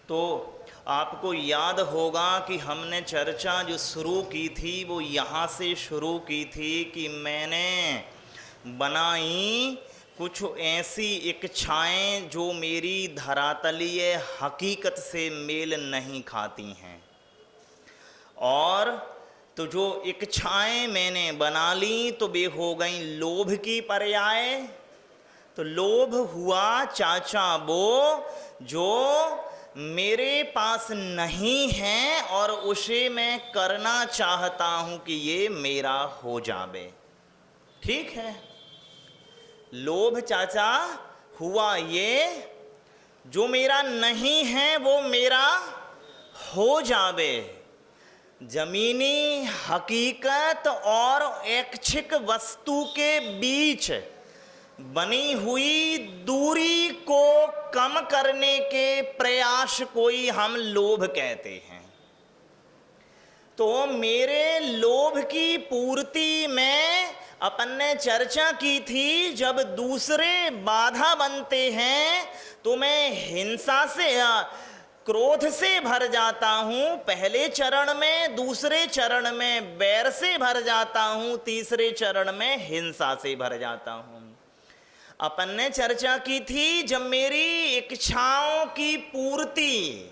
तो आपको याद होगा कि हमने चर्चा जो शुरू की थी वो यहाँ से शुरू की थी कि मैंने बनाई कुछ ऐसी इच्छाएं जो मेरी धरातलीय हकीकत से मेल नहीं खाती हैं। और तो जो इच्छाएं मैंने बना ली तो वे हो गई लोभ की पर्याय। तो लोभ हुआ चाचा वो जो मेरे पास नहीं है और उसे मैं करना चाहता हूं कि ये मेरा हो जावे। ठीक है, लोभ चाचा हुआ ये जो मेरा नहीं है वो मेरा हो जावे। जमीनी हकीकत और ऐच्छिक वस्तु के बीच बनी हुई दूरी को कम करने के प्रयास को ही हम लोभ कहते हैं। तो मेरे लोभ की पूर्ति में अपन ने चर्चा की थी, जब दूसरे बाधा बनते हैं तो मैं हिंसा से क्रोध से भर जाता हूं पहले चरण में, दूसरे चरण में बैर से भर जाता हूं, तीसरे चरण में हिंसा से भर जाता हूं। अपन ने चर्चा की थी जब मेरी इच्छाओं की पूर्ति,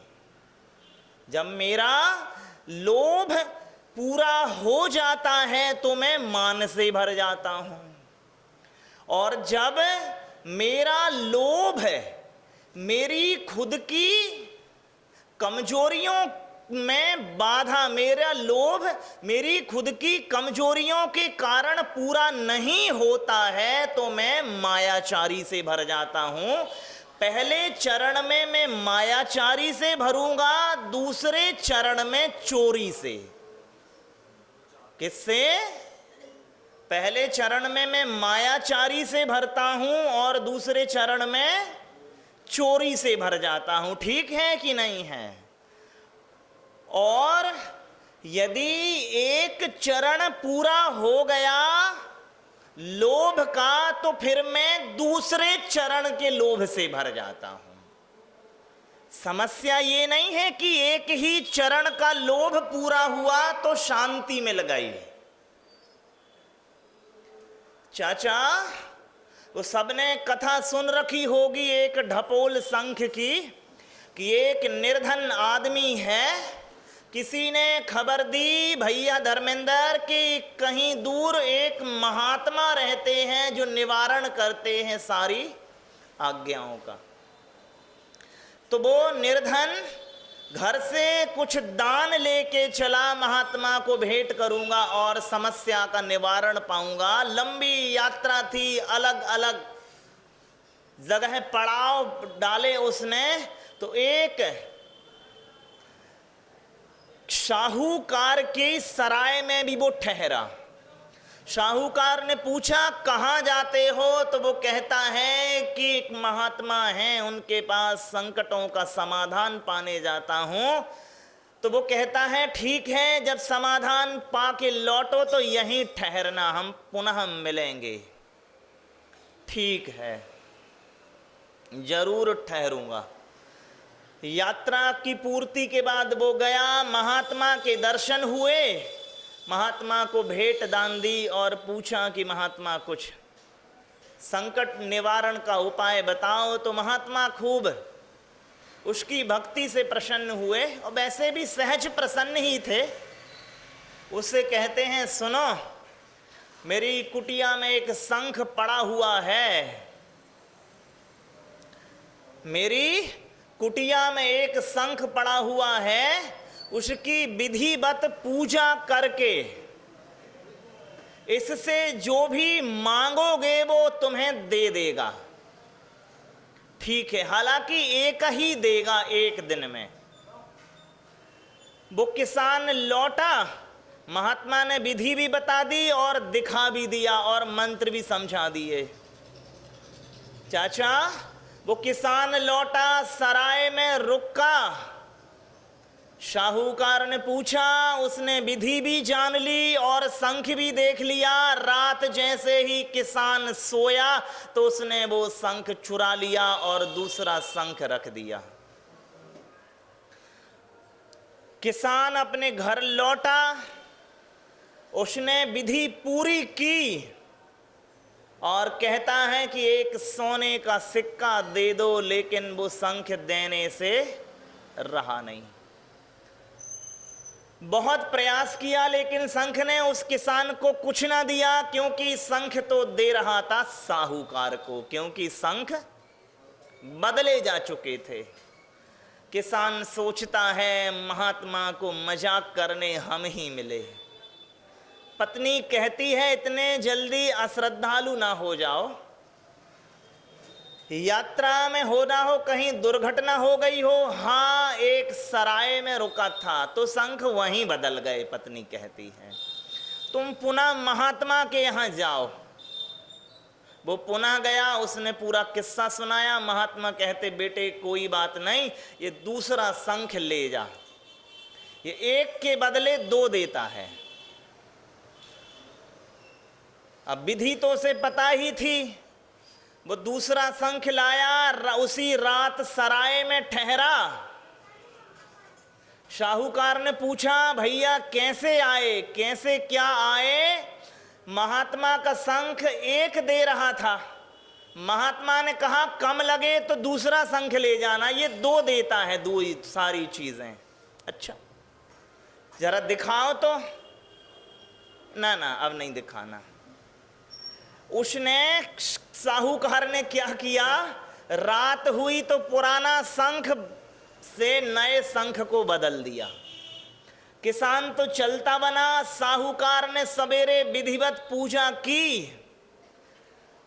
जब मेरा लोभ पूरा हो जाता है तो मैं मान से भर जाता हूं, और जब मेरा लोभ मेरी खुद की कमजोरियों में बाधा, मेरा लोभ मेरी खुद की कमजोरियों के कारण पूरा नहीं होता है तो मैं मायाचारी से भर जाता हूं। पहले चरण में मैं मायाचारी से भरूंगा, दूसरे चरण में चोरी से। किससे? पहले चरण में मैं मायाचारी से भरता हूं और दूसरे चरण में चोरी से भर जाता हूं। ठीक है कि नहीं है? और यदि एक चरण पूरा हो गया लोभ का तो फिर मैं दूसरे चरण के लोभ से भर जाता हूं। समस्या ये नहीं है कि एक ही चरण का लोभ पूरा हुआ तो शांति मिल गई। चाचा, वो सबने कथा सुन रखी होगी एक ढपोल संख की, कि एक निर्धन आदमी है, किसी ने खबर दी भैया धर्मेंद्र कि कहीं दूर एक महात्मा रहते हैं जो निवारण करते हैं सारी आज्ञाओं का। तो वो निर्धन घर से कुछ दान लेके चला, महात्मा को भेंट करूंगा और समस्या का निवारण पाऊंगा। लंबी यात्रा थी, अलग अलग जगह पड़ाव डाले उसने। तो एक शाहूकार की सराय में भी वो ठहरा। शाहूकार ने पूछा कहाँ जाते हो? तो वो कहता है कि एक महात्मा हैं, उनके पास संकटों का समाधान पाने जाता हूं। तो वो कहता है ठीक है, जब समाधान पाके लौटो तो यहीं ठहरना, हम पुनः मिलेंगे। ठीक है, जरूर ठहरूंगा। यात्रा की पूर्ति के बाद वो गया, महात्मा के दर्शन हुए, महात्मा को भेंट दान दी और पूछा कि महात्मा कुछ संकट निवारण का उपाय बताओ। तो महात्मा खूब उसकी भक्ति से प्रसन्न हुए और वैसे भी सहज प्रसन्न ही थे। उससे कहते हैं सुनो, मेरी कुटिया में एक शंख पड़ा हुआ है, मेरी कुटिया में एक शंख पड़ा हुआ है, उसकी विधिवत पूजा करके इससे जो भी मांगोगे वो तुम्हें दे देगा। ठीक है, हालांकि एक ही देगा एक दिन में। वो किसान लौटा, महात्मा ने विधि भी बता दी और दिखा भी दिया और मंत्र भी समझा दिए। चाचा, वो किसान लौटा, सराय में रुका, शाहूकार ने पूछा, उसने विधि भी जान ली और शंख भी देख लिया। रात जैसे ही किसान सोया तो उसने वो शंख चुरा लिया और दूसरा शंख रख दिया। किसान अपने घर लौटा, उसने विधि पूरी की और कहता है कि एक सोने का सिक्का दे दो, लेकिन वो शंख देने से रहा नहीं। बहुत प्रयास किया लेकिन शंख ने उस किसान को कुछ ना दिया, क्योंकि शंख तो दे रहा था साहूकार को, क्योंकि शंख बदले जा चुके थे। किसान सोचता है महात्मा को मजाक करने हम ही मिले। पत्नी कहती है इतने जल्दी अश्रद्धालु ना हो जाओ, यात्रा में हो ना हो कहीं दुर्घटना हो गई हो। हाँ, एक सराय में रुका था तो शंख वहीं बदल गए। पत्नी कहती है तुम पुनः महात्मा के यहाँ जाओ। वो पुनः गया, उसने पूरा किस्सा सुनाया। महात्मा कहते बेटे कोई बात नहीं, ये दूसरा शंख ले जा, ये एक के बदले दो देता है। अब विधि तो उसे पता ही थी। वो दूसरा शंख लाया, उसी रात सराय में ठहरा। साहूकार ने पूछा भैया कैसे आए, कैसे क्या आए? महात्मा का शंख एक दे रहा था। महात्मा ने कहा कम लगे तो दूसरा शंख ले जाना, ये दो देता है, दो ही सारी चीजें। अच्छा जरा दिखाओ तो। ना ना अब नहीं दिखाना। उसने, साहूकार ने क्या किया, रात हुई तो पुराना शंख से नए शंख को बदल दिया। किसान तो चलता बना। साहूकार ने सवेरे विधिवत पूजा की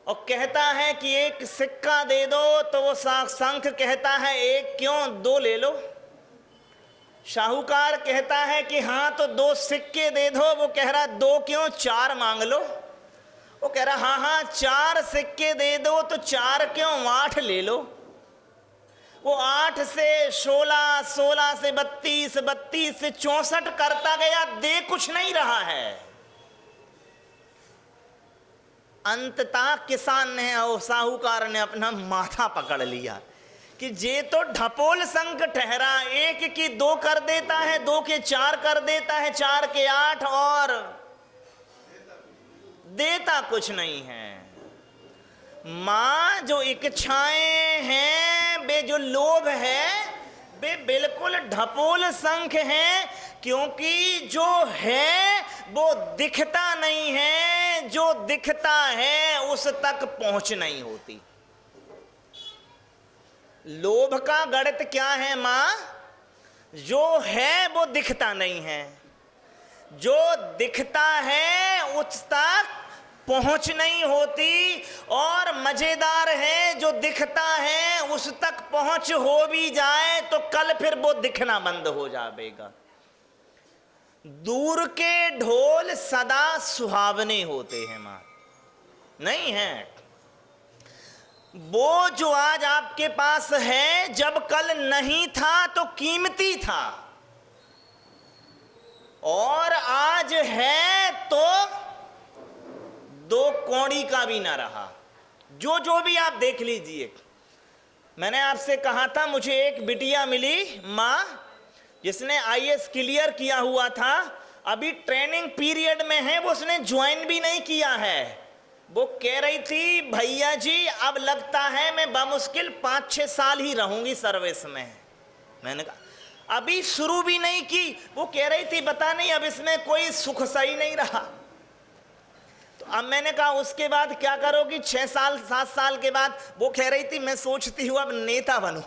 और कहता है कि एक सिक्का दे दो, तो वो शंख कहता है एक क्यों, दो ले लो। साहूकार कहता है कि हाँ तो दो सिक्के दे दो। वो कह रहा दो क्यों, चार मांग लो। वो कह रहा हाँ हाँ चार सिक्के दे दो, तो चार क्यों, 8 ले लो। वो 8 से 16, 16 से 32, 32 से 64 करता गया, दे कुछ नहीं रहा है। अंततः किसान ने और साहूकार ने अपना माथा पकड़ लिया कि जे तो ढपोल शंख ठहरा, एक की 2 कर देता है, 2 के 4 कर देता है, 4 के 8, और देता कुछ नहीं है। मां जो इच्छाएं हैं, वे जो लोभ है, वे बिल्कुल ढपोल शंख हैं, क्योंकि जो है वो दिखता नहीं है, जो दिखता है उस तक पहुंच नहीं होती। लोभ का गणित क्या है मां? जो है वो दिखता नहीं है, जो दिखता है उस तक पहुंच नहीं होती। और मजेदार है, जो दिखता है उस तक पहुंच हो भी जाए तो कल फिर वो दिखना बंद हो जाएगा। दूर के ढोल सदा सुहावने होते हैं मां, नहीं है। वो जो आज आपके पास है, जब कल नहीं था तो कीमती था, और आज है तो 2 कौड़ी का भी ना रहा। जो भी आप देख लीजिए। मैंने आपसे कहा था मुझे एक बिटिया मिली माँ, जिसने आईएएस क्लियर किया हुआ था, अभी ट्रेनिंग पीरियड में है, वो उसने ज्वाइन भी नहीं किया है। वो कह रही थी भैया जी अब लगता है मैं बमुश्किल 5-6 साल ही रहूंगी सर्विस में। मैंने कहा अभी शुरू भी नहीं की। वो कह रही थी बता नहीं अब इसमें कोई सुख सही नहीं रहा। तो अब मैंने कहा उसके बाद क्या करोगी 6 साल 7 साल के बाद? वो कह रही थी मैं सोचती हूँ अब नेता बनूं।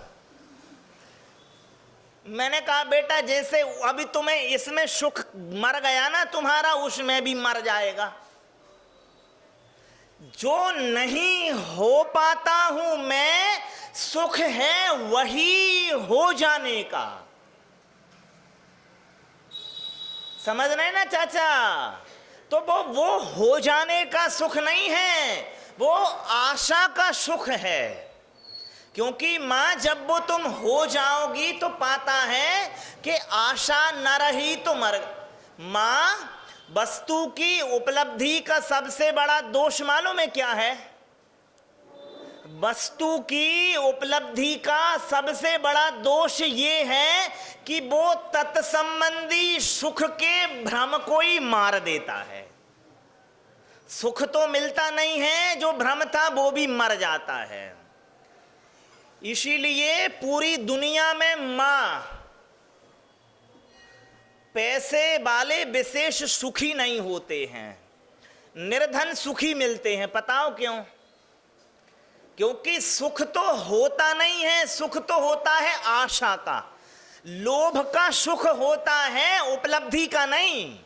मैंने कहा बेटा जैसे अभी तुम्हें इसमें सुख मर गया ना तुम्हारा, उसमें भी मर जाएगा। जो नहीं हो पाता हूं मैं, सुख है वही हो जाने का। समझ रहे ना चाचा? तो वो हो जाने का सुख नहीं है, वो आशा का सुख है। क्योंकि मां जब वो तुम हो जाओगी तो पाता है कि आशा न रही तो मर। मां वस्तु की उपलब्धि का सबसे बड़ा दोष मालूम है क्या है? वस्तु की उपलब्धि का सबसे बड़ा दोष ये है कि वो तत्संबंधी सुख के भ्रम को ही मार देता है। सुख तो मिलता नहीं है, जो भ्रम था वो भी मर जाता है। इसीलिए पूरी दुनिया में मां पैसे वाले विशेष सुखी नहीं होते हैं, निर्धन सुखी मिलते हैं। बताओ क्यों? क्योंकि सुख तो होता नहीं है, सुख तो होता है आशा का, लोभ का सुख होता है, उपलब्धि का नहीं।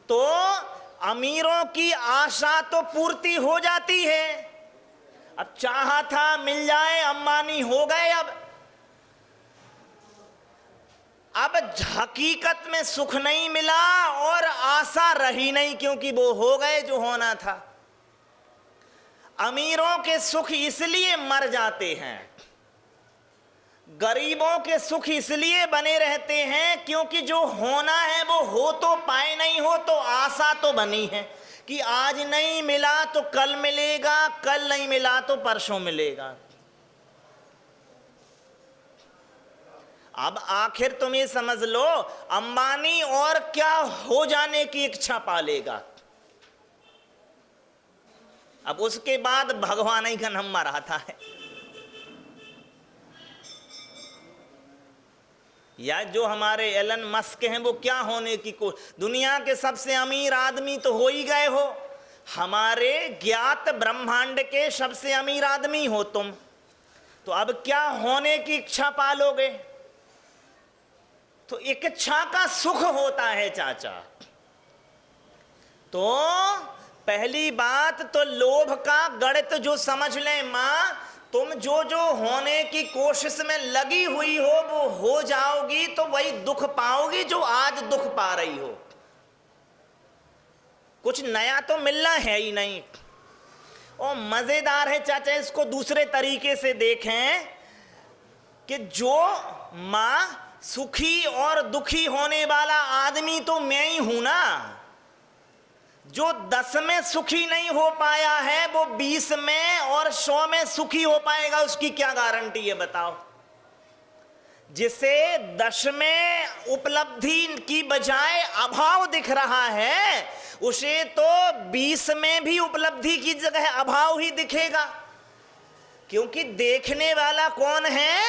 तो अमीरों की आशा तो पूर्ति हो जाती है। अब चाहा था मिल जाए, अंबानी हो गए। अब हकीकत में सुख नहीं मिला और आशा रही नहीं, क्योंकि वो हो गए जो होना था। अमीरों के सुख इसलिए मर जाते हैं, गरीबों के सुख इसलिए बने रहते हैं, क्योंकि जो होना है वो हो तो पाए, नहीं हो तो आशा तो बनी है कि आज नहीं मिला तो कल मिलेगा, कल नहीं मिला तो परसों मिलेगा। अब आखिर तुम ये समझ लो, अंबानी और क्या हो जाने की इच्छा पालेगा। अब उसके बाद भगवान ही का नंबर आता है। या जो हमारे एलन मस्क हैं वो क्या होने की दुनिया के सबसे अमीर आदमी तो हो ही गए हो, हमारे ज्ञात ब्रह्मांड के सबसे अमीर आदमी हो तुम, तो अब क्या होने की इच्छा पालोगे? तो इच्छा का सुख होता है चाचा। तो पहली बात तो लोभ का गणित जो समझ लें मां, तुम जो जो होने की कोशिश में लगी हुई हो वो हो जाओगी तो वही दुख पाओगी जो आज दुख पा रही हो। कुछ नया तो मिलना है ही नहीं। और मजेदार है चाचा, इसको दूसरे तरीके से देखें कि जो मां सुखी और दुखी होने वाला आदमी तो मैं ही हूं ना। जो 10 में सुखी नहीं हो पाया है वो 20 में और 100 में सुखी हो पाएगा, उसकी क्या गारंटी है बताओ? जिसे 10 में उपलब्धि की बजाय अभाव दिख रहा है, उसे तो 20 में भी उपलब्धि की जगह अभाव ही दिखेगा। क्योंकि देखने वाला कौन है?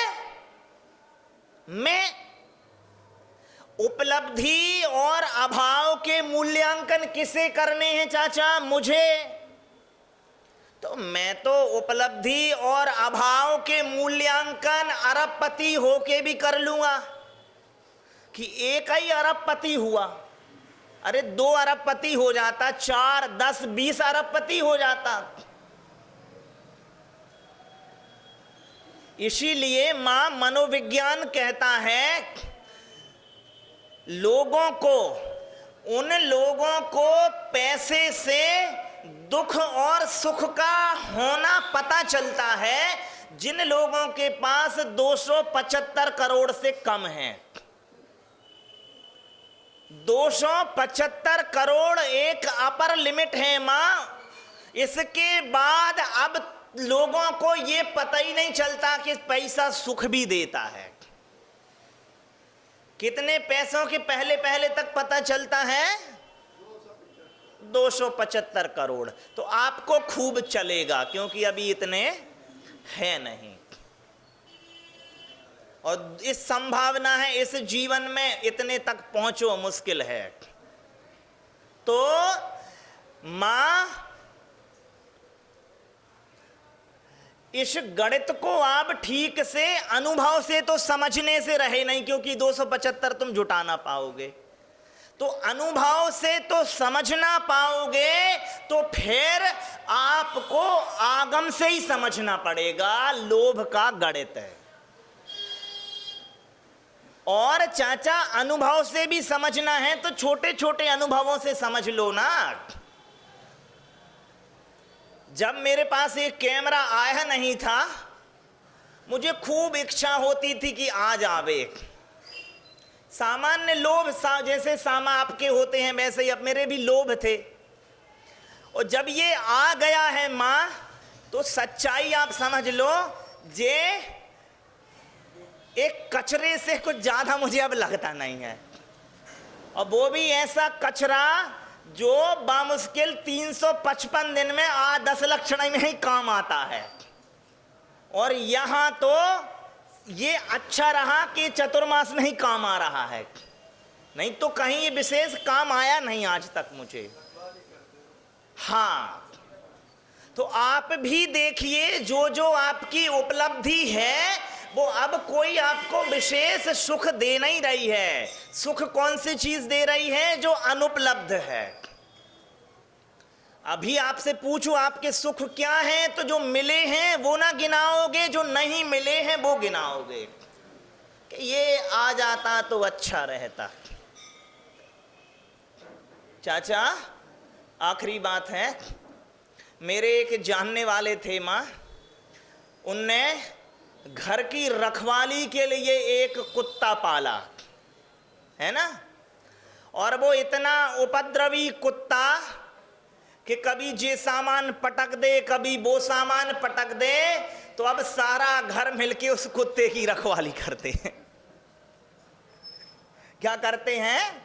मैं। उपलब्धि और अभाव के मूल्यांकन किसे करने हैं चाचा? मुझे। तो मैं तो उपलब्धि और अभाव के मूल्यांकन अरबपति होके भी कर लूंगा कि एक ही अरबपति हुआ। अरे 2 अरबपति हो जाता, 4, 10, 20 अरबपति हो जाता। इसीलिए मां मनोविज्ञान कहता है उन लोगों को पैसे से दुख और सुख का होना पता चलता है जिन लोगों के पास 275 करोड़ से कम है। 275 करोड़ एक अपर लिमिट है मां। इसके बाद अब लोगों को ये पता ही नहीं चलता कि पैसा सुख भी देता है। कितने पैसों के पहले पहले तक पता चलता है? 275 करोड़। तो आपको खूब चलेगा क्योंकि अभी इतने हैं नहीं, और इस संभावना है इस जीवन में इतने तक पहुंचो मुश्किल है। तो मां इस गणित को आप ठीक से अनुभव से तो समझने से रहे नहीं, क्योंकि 275 तुम जुटा ना पाओगे। तो अनुभव से तो समझना पाओगे, तो फिर आपको आगम से ही समझना पड़ेगा। लोभ का गणित है। और चाचा अनुभव से भी समझना है तो छोटे छोटे अनुभवों से समझ लो ना। जब मेरे पास एक कैमरा आया नहीं था, मुझे खूब इच्छा होती थी कि आज आवे। सामान्य लोभ जैसे सामा आपके होते हैं वैसे ही अब मेरे भी लोभ थे। और जब ये आ गया है मां, तो सच्चाई आप समझ लो, जे एक कचरे से कुछ ज्यादा मुझे अब लगता नहीं है, और वो भी ऐसा कचरा जो बामुश्किल 355 दिन में 10 लक्षण में ही काम आता है। और यहां तो ये अच्छा रहा कि चतुर्मास में ही काम आ रहा है, नहीं तो कहीं ये विशेष काम आया नहीं आज तक मुझे। हाँ, तो आप भी देखिए, जो जो आपकी उपलब्धि है वो अब कोई आपको विशेष सुख दे नहीं रही है। सुख कौन सी चीज दे रही है? जो अनुपलब्ध है। अभी आपसे पूछो आपके सुख क्या हैं, तो जो मिले हैं वो ना गिनाओगे, जो नहीं मिले हैं वो गिनाओगे कि ये आ जाता तो अच्छा रहता। चाचा, आखिरी बात है, मेरे एक जानने वाले थे माँ, उनने घर की रखवाली के लिए एक कुत्ता पाला है ना, और वो इतना उपद्रवी कुत्ता कि कभी ये सामान पटक दे, कभी वो सामान पटक दे, तो अब सारा घर मिलके उस कुत्ते की रखवाली करते हैं। क्या करते हैं?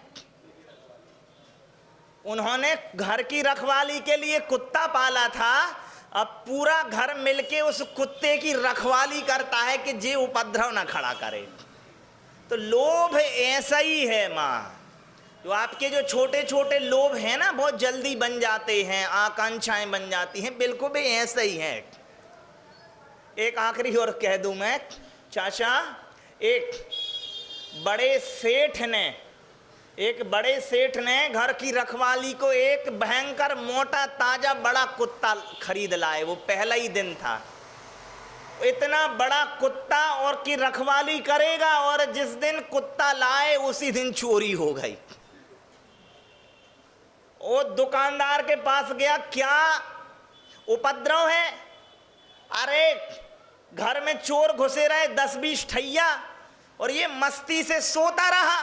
उन्होंने घर की रखवाली के लिए कुत्ता पाला था, अब पूरा घर मिलके उस कुत्ते की रखवाली करता है कि जे उपद्रव ना खड़ा करे। तो लोभ ऐसा ही है माँ, जो आपके जो छोटे छोटे लोभ हैं ना, बहुत जल्दी बन जाते हैं, आकांक्षाएं बन जाती हैं, बिल्कुल भी ऐसा ही है। एक आखिरी और कह दूं मैं, चाचा, एक बड़े सेठ ने घर की रखवाली को एक भयंकर मोटा ताजा बड़ा कुत्ता खरीद लाए। वो पहला ही दिन था, इतना बड़ा कुत्ता और की रखवाली करेगा, और जिस दिन कुत्ता लाए उसी दिन चोरी हो गई। वो दुकानदार के पास गया, क्या उपद्रव है? अरे घर में चोर घुसे रहे 10-20 ठैया, और ये मस्ती से सोता रहा।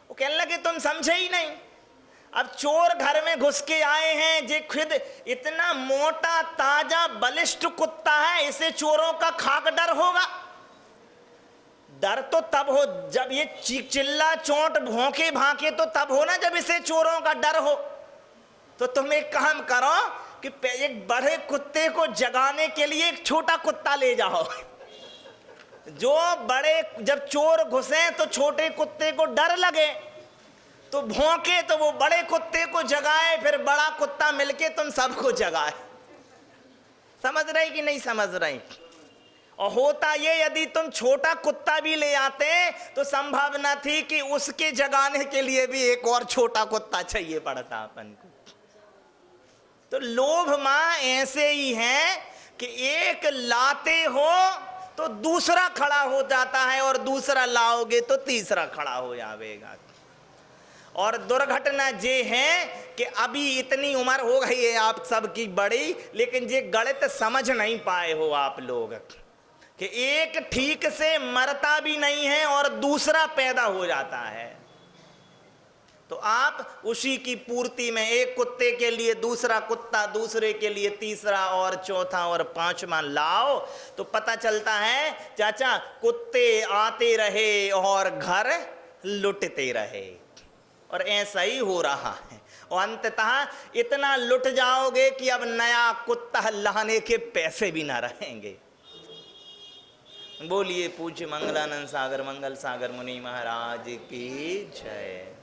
वो कहने लगे तुम समझे ही नहीं, अब चोर घर में घुस के आए हैं, जे खुद इतना मोटा ताजा बलिष्ठ कुत्ता है, इसे चोरों का खाक डर होगा। डर तो तब हो जब ये चिल्ला चोट भौंके भांके, तो तब हो ना जब इसे चोरों का डर हो। तो तुम एक काम करो कि एक बड़े कुत्ते को जगाने के लिए एक छोटा कुत्ता ले जाओ, जो बड़े जब चोर घुसे तो छोटे कुत्ते को डर लगे तो भौंके, तो वो बड़े कुत्ते को जगाए, फिर बड़ा कुत्ता मिलके तुम सबको जगाए। समझ रही कि नहीं समझ रही? और होता ये, यदि तुम छोटा कुत्ता भी ले आते तो संभावना थी कि उसके जगाने के लिए भी एक और छोटा कुत्ता चाहिए पड़ता अपन को। तो लोभ माँ ऐसे ही है कि एक लाते हो तो दूसरा खड़ा हो जाता है, और दूसरा लाओगे तो तीसरा खड़ा हो जाएगा। और दुर्घटना ये है कि अभी इतनी उम्र हो गई है आप सबकी बड़ी, लेकिन ये गणित समझ नहीं पाए हो आप लोग कि एक ठीक से मरता भी नहीं है और दूसरा पैदा हो जाता है। तो आप उसी की पूर्ति में एक कुत्ते के लिए दूसरा कुत्ता, दूसरे के लिए तीसरा और चौथा और पांचवा लाओ, तो पता चलता है चाचा, कुत्ते आते रहे और घर लुटते रहे। और ऐसा ही हो रहा है, और अंततः इतना लुट जाओगे कि अब नया कुत्ता लाने के पैसे भी ना रहेंगे। बोलिए पूज्य मंगलानंद सागर मंगल सागर मुनि महाराज की जय।